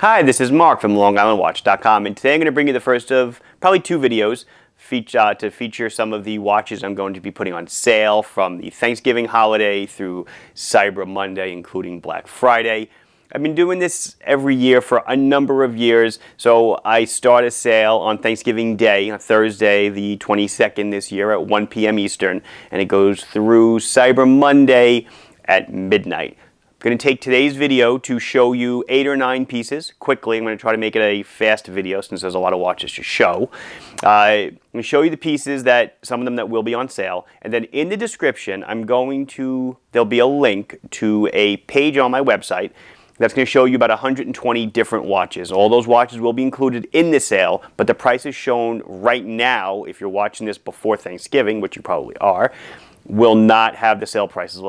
Hi, this is Marc from LongIslandWatch.com, and today I'm going to bring you the first of probably two videos to feature some of the watches I'm going to be putting on sale from the Thanksgiving holiday through Cyber Monday, including Black Friday. I've been doing this every year for a number of years, so I start a sale on Thanksgiving Day, on Thursday the 22nd this year at 1 p.m. Eastern, and it goes through Cyber Monday at midnight. I'm going to take today's video to show you 8 or 9 pieces quickly. I'm going to try to make it a fast video since there's a lot of watches to show. I'm going to show you the pieces, some of them that will be on sale, and then in the description there'll be a link to a page on my website that's going to show you about 120 different watches. All those watches will be included in the sale, but the price is shown right now, if you're watching this before Thanksgiving, which you probably are, will not have the sale prices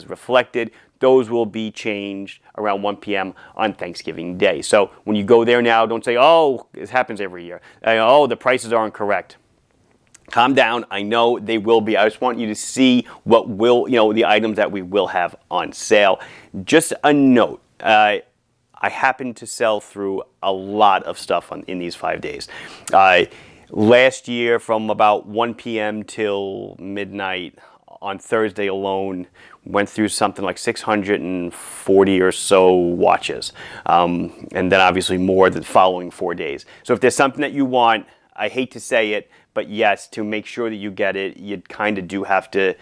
reflected. Those will be changed around 1 p.m. on Thanksgiving Day. So when you go there now, don't say, oh, this happens every year. Oh, the prices aren't correct. Calm down. I know they will be. I just want you to see the items that we will have on sale. Just a note. I happen to sell through a lot of stuff in these 5 days. Last year, from about 1 p.m. till midnight on Thursday alone, went through something like 640 or so watches. And then obviously more the following 4 days. So if there's something that you want, I hate to say it, but yes, to make sure that you get it, you kind of do have to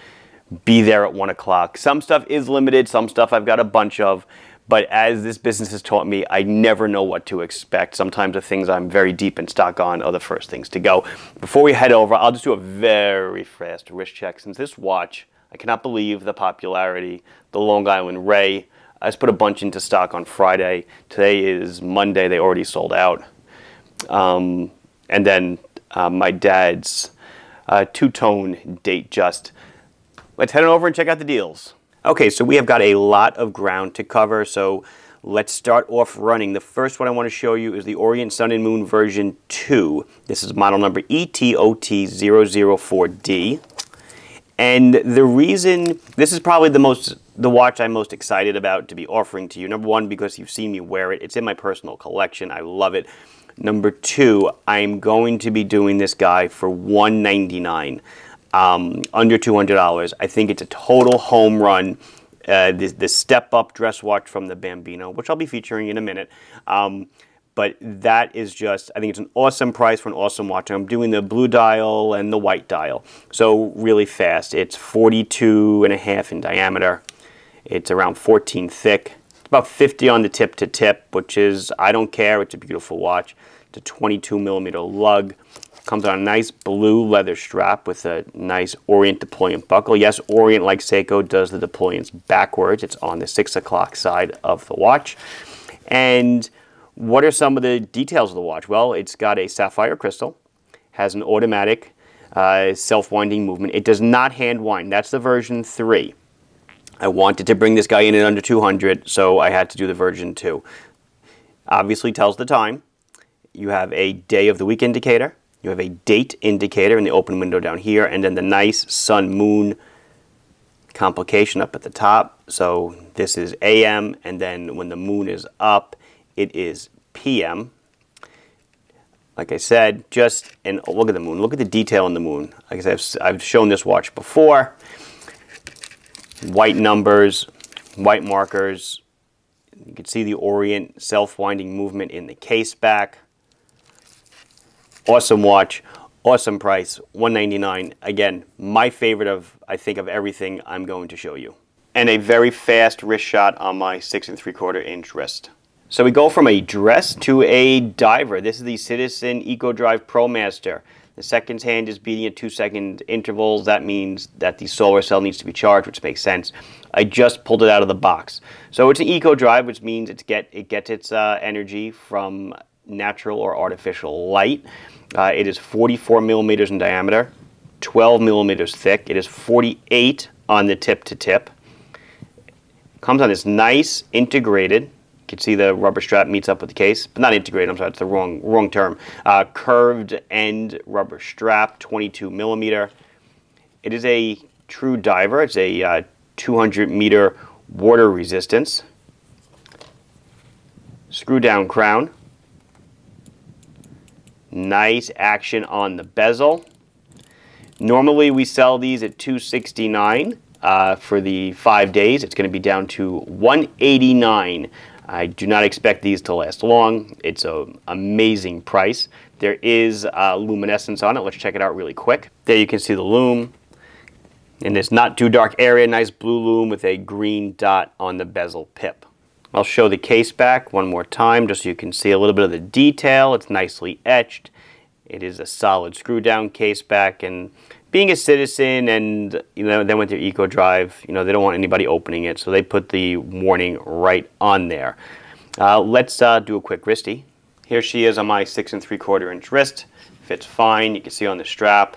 be there at 1 o'clock. Some stuff is limited, some stuff I've got a bunch of. But as this business has taught me, I never know what to expect. Sometimes the things I'm very deep in stock on are the first things to go. Before we head over, I'll just do a very fast wrist check. Since this watch, I cannot believe the popularity. The Long Island Ray, I just put a bunch into stock on Friday. Today is Monday. They already sold out. And then my dad's two-tone date just. Let's head on over and check out the deals. Okay, so we have got a lot of ground to cover, so let's start off running. The first one I want to show you is the Orient Sun and Moon version 2. This is model number ETOT004D. And the reason, this is probably the watch I'm most excited about to be offering to you. Number one, because you've seen me wear it. It's in my personal collection. I love it. Number two, I'm going to be doing this guy for $199. Under $200. I think it's a total home run. The step-up dress watch from the Bambino, which I'll be featuring in a minute. But that is just, I think it's an awesome price for an awesome watch. I'm doing the blue dial and the white dial. So really fast. It's 42.5 in diameter. It's around 14 thick. It's about 50 on the tip to tip, which is, I don't care. It's a beautiful watch. It's a 22 millimeter lug. Comes on a nice blue leather strap with a nice Orient deployant buckle. Yes, Orient, like Seiko, does the deployants backwards. It's on the 6 o'clock side of the watch. And what are some of the details of the watch? Well, it's got a sapphire crystal, has an automatic self-winding movement. It does not hand wind. That's the version 3. I wanted to bring this guy in at under 200, so I had to do the version 2. Obviously tells the time. You have a day of the week indicator. You have a date indicator in the open window down here, and then the nice sun-moon complication up at the top. So this is AM, and then when the moon is up, it is PM. Like I said, and look at the moon. Look at the detail in the moon. Like I said, I've shown this watch before. White numbers, white markers. You can see the Orient self-winding movement in the case back. Awesome watch, awesome price, $199. Again, my favorite of everything I'm going to show you. And a very fast wrist shot on my 6 3/4 inch wrist. So we go from a dress to a diver. This is the Citizen EcoDrive Promaster. The seconds hand is beating at 2-second intervals. That means that the solar cell needs to be charged, which makes sense. I just pulled it out of the box. So it's an EcoDrive, which means it gets its energy from natural or artificial light. It is 44 millimeters in diameter, 12 millimeters thick. It is 48 on the tip to tip. Comes on this nice integrated. You can see the rubber strap meets up with the case, but not integrated. I'm sorry, it's the wrong term. Curved end rubber strap, 22 millimeter. It is a true diver. It's a 200 meter water resistance. Screw down crown. Nice action on the bezel. Normally we sell these at $269 for the 5 days. It's going to be down to $189. I do not expect these to last long. It's an amazing price. There is luminescence on it. Let's check it out really quick. There you can see the lume. In this not too dark area, nice blue lume with a green dot on the bezel pip. I'll show the case back one more time just so you can see a little bit of the detail. It's nicely etched. It is a solid screw down case back, and being a citizen and then with their Eco Drive, they don't want anybody opening it, so they put the warning right on there. Let's do a quick wristy. Here she is on my 6 3/4 inch wrist. Fits fine. You can see on the strap,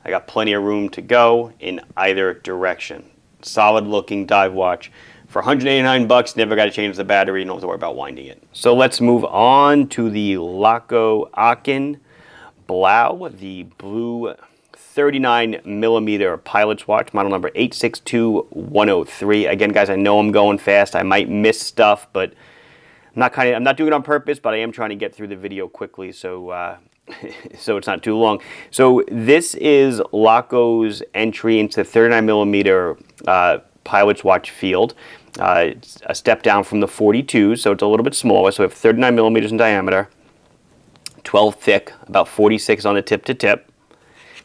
I got plenty of room to go in either direction. Solid looking dive watch. For $189, never got to change the battery, don't have to worry about winding it. So let's move on to the Laco Aachen Blau, the blue 39mm pilot's watch, model number 862103. Again, guys, I know I'm going fast. I might miss stuff, but I'm not doing it on purpose, but I am trying to get through the video quickly, so so it's not too long. So this is Laco's entry into 39mm pilot's watch field. It's a step down from the 42, so it's a little bit smaller. So we have 39mm in diameter, 12 thick, about 46 on the tip to tip.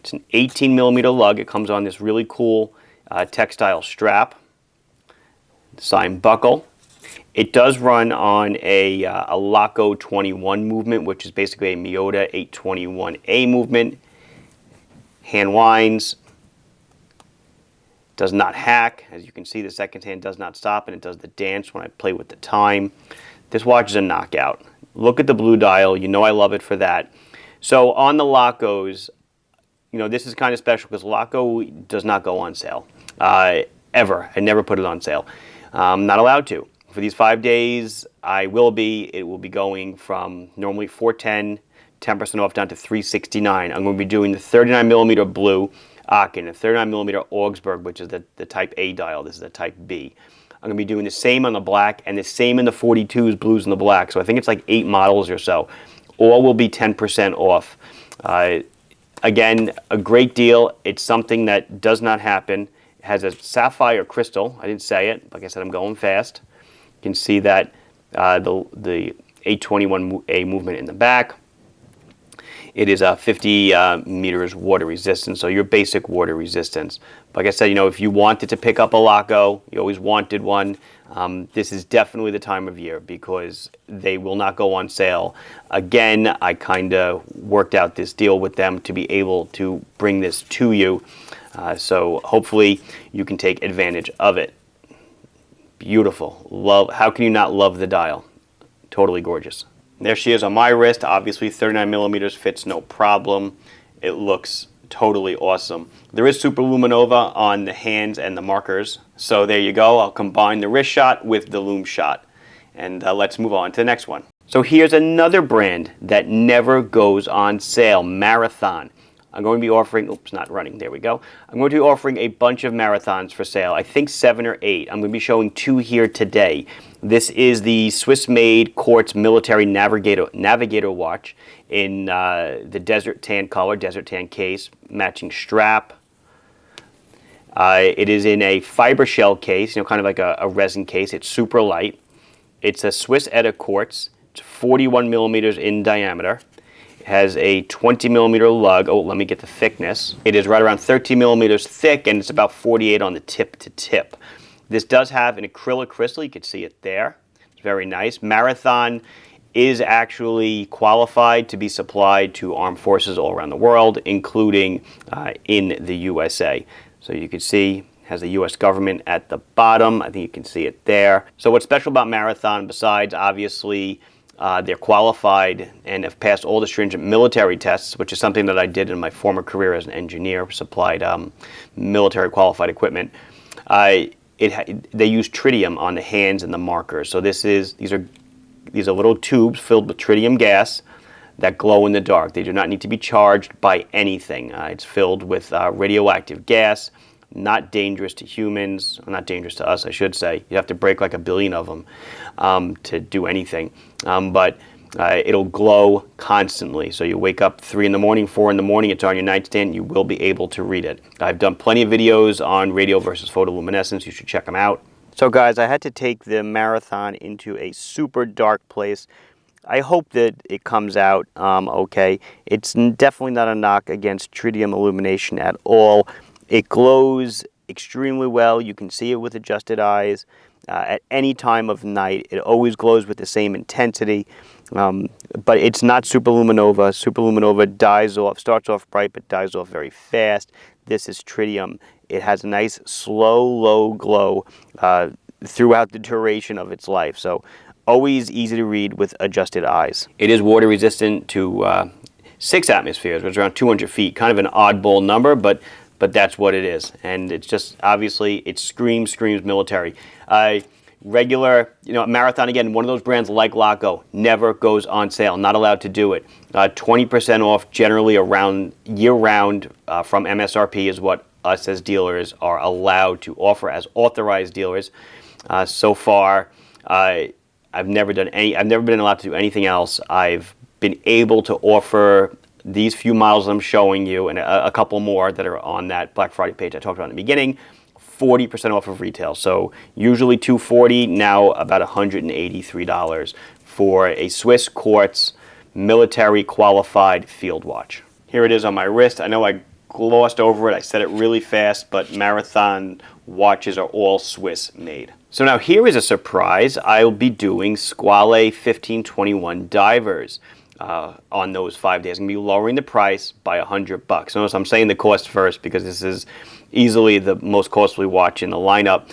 It's an 18mm lug. It comes on this really cool textile strap, signed buckle. It does run on a Laco 21 movement, which is basically a Miyota 821A movement. Hand winds. Does not hack. As you can see, the second hand does not stop, and it does the dance when I play with the time. This watch is a knockout. Look at the blue dial. You know I love it for that. So on the Lacos, this is kind of special because Laco does not go on sale. Ever. I never put it on sale. I'm not allowed to. For these 5 days, I will be. It will be going from normally $410, 10% off down to $369. I'm going to be doing the 39mm blue Aachen, the 39mm Augsburg, which is the Type A dial. This is the Type B. I'm going to be doing the same on the black and the same in the 42s, blues and the black. So I think it's like 8 models or so. All will be 10% off. Again, a great deal. It's something that does not happen. It has a sapphire crystal. I didn't say it. Like I said, I'm going fast. You can see that the 821A movement in the back. It is 50 meters water resistance, so your basic water resistance. Like I said, if you wanted to pick up a Laco, you always wanted one, this is definitely the time of year because they will not go on sale. Again, I kind of worked out this deal with them to be able to bring this to you, so hopefully you can take advantage of it. Beautiful. Love. How can you not love the dial? Totally gorgeous. There she is on my wrist. Obviously 39mm fits no problem. It looks totally awesome. There is Super Luminova on the hands and the markers. So there you go. I'll combine the wrist shot with the lume shot. And let's move on to the next one. So here's another brand that never goes on sale, Marathon. I'm going to be offering, oops, not running, there we go. I'm going to be offering a bunch of Marathons for sale, I think 7 or 8. I'm going to be showing 2 here today. This is the Swiss-made Quartz Military Navigator watch in the desert tan color, desert tan case, matching strap. It is in a fiber shell case, kind of like a resin case. It's super light. It's a Swiss Etta quartz. It's 41mm in diameter. It has a 20mm lug. Oh, let me get the thickness. It is right around 13mm thick, and it's about 48 on the tip to tip. This does have an acrylic crystal. You can see it there. It's very nice. Marathon is actually qualified to be supplied to armed forces all around the world, including in the USA. So you can see has the U.S. government at the bottom. I think you can see it there. So what's special about Marathon, besides obviously they're qualified and have passed all the stringent military tests, which is something that I did in my former career as an engineer, supplied military qualified equipment. They use tritium on the hands and the markers. So these are little tubes filled with tritium gas that glow in the dark. They do not need to be charged by anything. It's filled with radioactive gas. not dangerous to humans, or not dangerous to us, I should say. You have to break like 1 billion of them to do anything. But it'll glow constantly. So you wake up 3 in the morning, 4 in the morning, it's on your nightstand, you will be able to read it. I've done plenty of videos on radio versus photoluminescence. You should check them out. So guys, I had to take the Marathon into a super dark place. I hope that it comes out okay. It's definitely not a knock against tritium illumination at all. It glows extremely well. You can see it with adjusted eyes at any time of night. It always glows with the same intensity. But it's not superluminova. Superluminova dies off, starts off bright, but dies off very fast. This is tritium. It has a nice, slow, low glow throughout the duration of its life. So always easy to read with adjusted eyes. It is water resistant to 6 atmospheres, which is around 200 feet. Kind of an oddball number, but that's what it is. And it's just, obviously, it screams military. Regular, Marathon, again, one of those brands like Laco, never goes on sale, not allowed to do it. 20% off generally around year-round from MSRP is what us as dealers are allowed to offer as authorized dealers. So far, I've never been allowed to do anything else. I've been able to offer these few models I'm showing you and a couple more that are on that Black Friday page I talked about in the beginning, 40% off of retail. So usually $240, now about $183 for a Swiss Quartz military qualified field watch. Here it is on my wrist. I know I glossed over it. I said it really fast, but Marathon watches are all Swiss made. So now here is a surprise. I'll be doing Squale 1521 divers on those 5 days. I'm going to be lowering the price by $100. Notice I'm saying the cost first because this is easily the most costly watch in the lineup.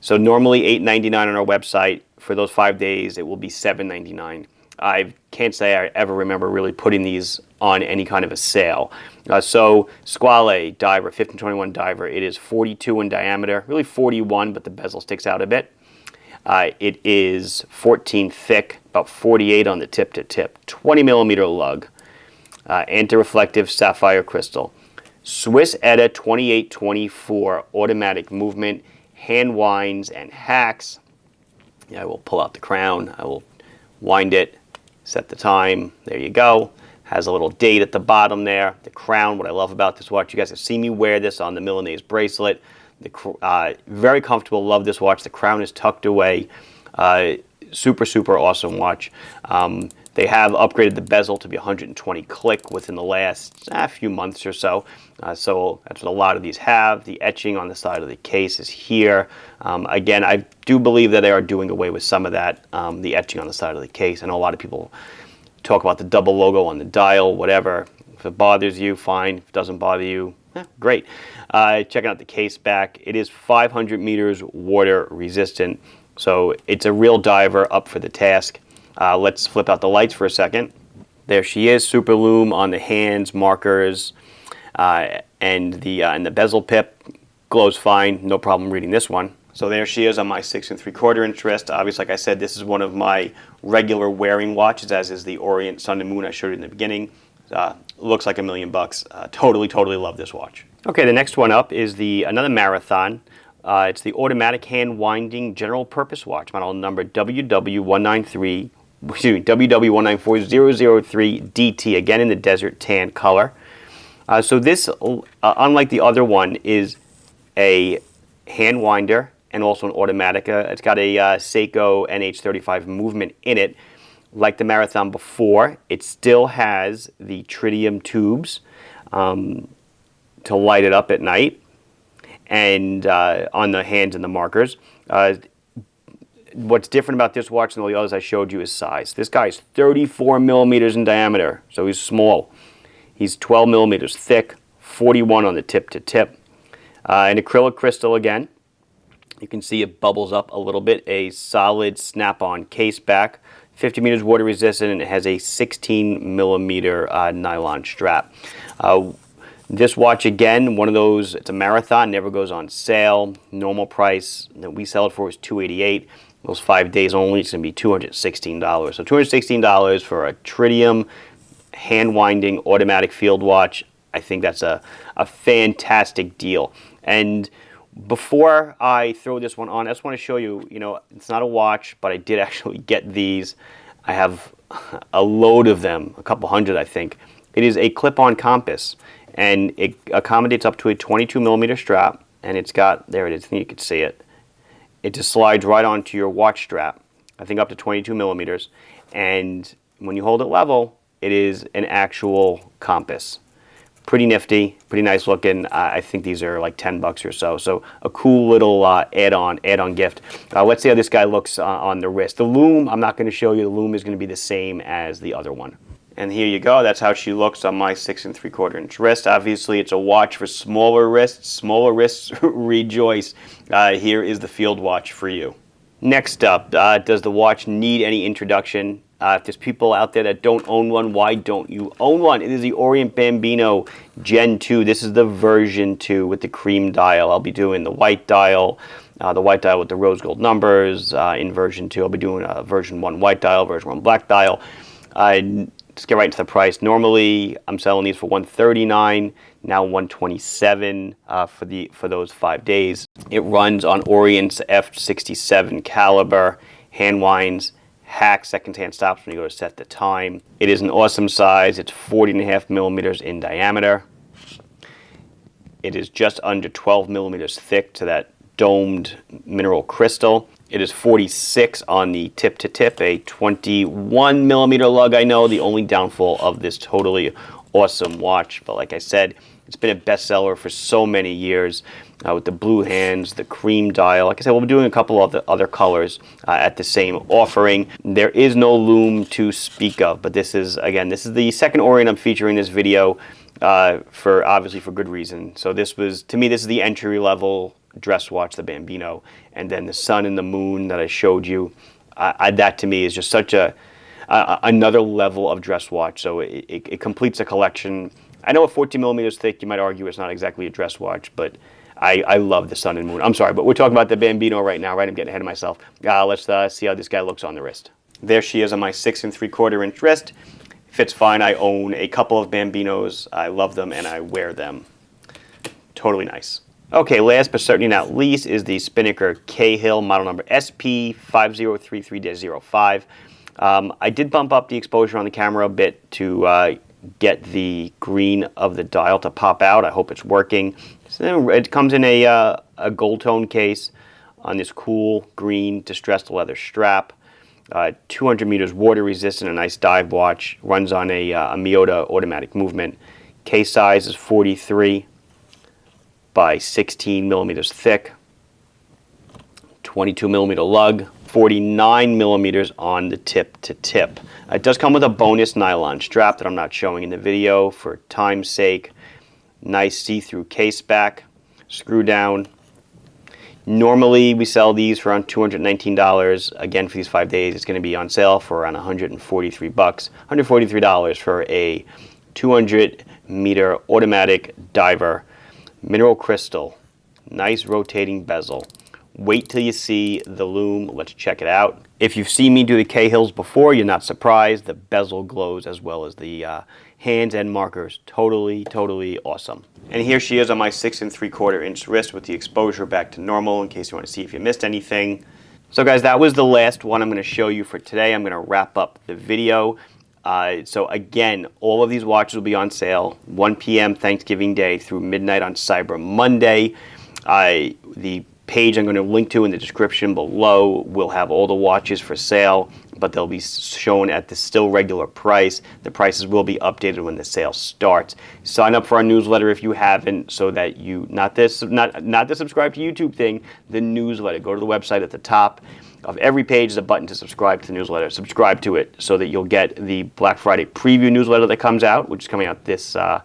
So normally $8.99 on our website. For those 5 days, it will be $7.99. I can't say I ever remember really putting these on any kind of a sale. So Squale diver, 1521 diver, it is 42 in diameter, really 41, but the bezel sticks out a bit. It is 14 thick, about 48 on the tip to tip, 20 millimeter lug, anti-reflective sapphire crystal. Swiss ETA 2824 automatic movement, hand winds and hacks. I will pull out the crown, I will wind it, set the time, there you go. Has a little date at the bottom there. The crown, what I love about this watch, you guys have seen me wear this on the Milanese bracelet. Very comfortable, love this watch. The crown is tucked away. Super, super awesome watch. They have upgraded the bezel to be 120 click within the last few months or so. So that's what a lot of these have. The etching on the side of the case is here. Again, I do believe that they are doing away with some of that, the etching on the side of the case. I know a lot of people talk about the double logo on the dial, whatever. If it bothers you, fine. If it doesn't bother you, great. Checking out the case back. It is 500 meters water resistant. So it's a real diver up for the task. Let's flip out the lights for a second. There she is, super lume on the hands, markers, and the bezel pip. Glows fine, no problem reading this one. So there she is on my 6 3/4 inch wrist. Obviously, like I said, this is one of my regular wearing watches, as is the Orient Sun and Moon I showed you in the beginning. Looks like $1 million. Totally love this watch. Okay, the next one up is another Marathon. It's the automatic hand winding general purpose watch, model number WW194003DT, again in the desert tan color. So this, unlike the other one, is a hand winder and also an automatic. It's got a Seiko NH35 movement in it. Like the Marathon before, it still has the tritium tubes to light it up at night, and on the hands and the markers. What's different about this watch than all the others I showed you is size. This guy is 34 millimeters in diameter, so he's small. He's 12 millimeters thick, 41 on the tip to tip. An acrylic crystal again. You can see it bubbles up a little bit. A solid snap-on case back. 50 meters water resistant, and it has a 16 millimeter nylon strap. This watch, again, one of those, it's a Marathon, never goes on sale. Normal price that we sell it for is $288. Those 5 days only, it's going to be $216. So $216 for a tritium hand-winding automatic field watch. I think that's a fantastic deal. And before I throw this one on, I just want to show you, it's not a watch, but I did actually get these. I have a load of them, a couple hundred, I think. It is a clip-on compass, and it accommodates up to a 22mm strap, and it's got, there it is, I think you can see it. It just slides right onto your watch strap, I think up to 22mm, and when you hold it level, it is an actual compass. Pretty nifty, pretty nice looking. I think these are like 10 bucks or so. So a cool little add-on gift. Let's see how this guy looks on the wrist. The loom, I'm not going to show you. The loom is going to be the same as the other one. And here you go. That's how she looks on my 6 3/4" wrist. Obviously, it's a watch for smaller wrists. Smaller wrists rejoice. Here is the field watch for you. Next up, does the watch need any introduction? If there's people out there that don't own one, why don't you own one? It is the Orient Bambino Gen 2. This is the version 2 with the cream dial. I'll be doing the white dial with the rose gold numbers. In version 2, I'll be doing a version 1 white dial, version 1 black dial. Let's get right into the price. Normally, I'm selling these for $139, now $127 for those 5 days. It runs on Orient's F67 caliber, hand winds, hack second-hand stops when you go to set the time. It is an awesome size. It's 40.5mm in diameter. It is just under 12mm thick to that domed mineral crystal. It is 46 on the tip-to-tip, a 21mm lug. I know, the only downfall of this totally awesome watch, but like I said, it's been a bestseller for so many years with the blue hands, the cream dial. Like I said, we'll be doing a couple of the other colors at the same offering. There is no loom to speak of, but this is the second Orient I'm featuring in this video obviously for good reason. So this was, to me, this is the entry level dress watch, the Bambino, and then the sun and the moon that I showed you. That to me is just such another level of dress watch. So it completes a collection. I know a 14mm thick, you might argue it's not exactly a dress watch, but I love the sun and moon. I'm sorry, but we're talking about the Bambino right now, right? I'm getting ahead of myself. Let's see how this guy looks on the wrist. There she is on my 6 3/4" wrist. Fits fine. I own a couple of Bambinos. I love them and I wear them. Totally nice. Okay, last but certainly not least is the Spinnaker Cahill, model number SP5033-05. I did bump up the exposure on the camera a bit to get the green of the dial to pop out. I hope it's working. So it comes in a gold tone case on this cool green distressed leather strap. 200 meters water resistant, a nice dive watch. Runs on a Miyota automatic movement. Case size is 43 by 16mm thick. 22mm lug. 49mm on the tip-to-tip. It does come with a bonus nylon strap that I'm not showing in the video for time's sake. Nice see-through case back, screw down. Normally we sell these for around $219. Again, for these 5 days, it's going to be on sale for around $143. $143 for a 200-meter automatic diver, mineral crystal, nice rotating bezel. Wait till you see the loom. Let's check it out. If you've seen me do the Cahills before, you're not surprised. The bezel glows as well as the hands and markers. Totally, totally awesome. And here she is on my 6 3/4" wrist with the exposure back to normal in case you want to see if you missed anything. So guys, that was the last one I'm going to show you for today. I'm going to wrap up the video. So again, all of these watches will be on sale 1 p.m. Thanksgiving Day through midnight on Cyber Monday. The page I'm going to link to in the description below will have all the watches for sale, but they'll be shown at the still regular price. The prices will be updated when the sale starts. Sign up for our newsletter if you haven't, so that you not the subscribe to YouTube thing, the newsletter. Go to the website at the top of every page is a button to subscribe to the newsletter. Subscribe to it so that you'll get the Black Friday preview newsletter that comes out, which is coming out this probably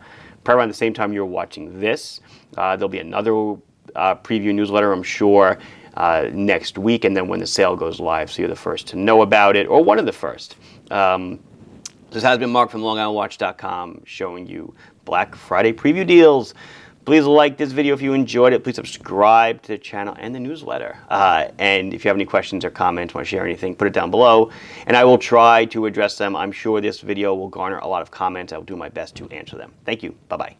around the same time you're watching this. There'll be another preview newsletter, I'm sure, next week, and then when the sale goes live, so you're the first to know about it, or one of the first. This has been Marc from LongIslandWatch.com showing you Black Friday preview deals. Please like this video if you enjoyed it. Please subscribe to the channel and the newsletter. And if you have any questions or comments, want to share anything, put it down below, and I will try to address them. I'm sure this video will garner a lot of comments. I will do my best to answer them. Thank you. Bye-bye.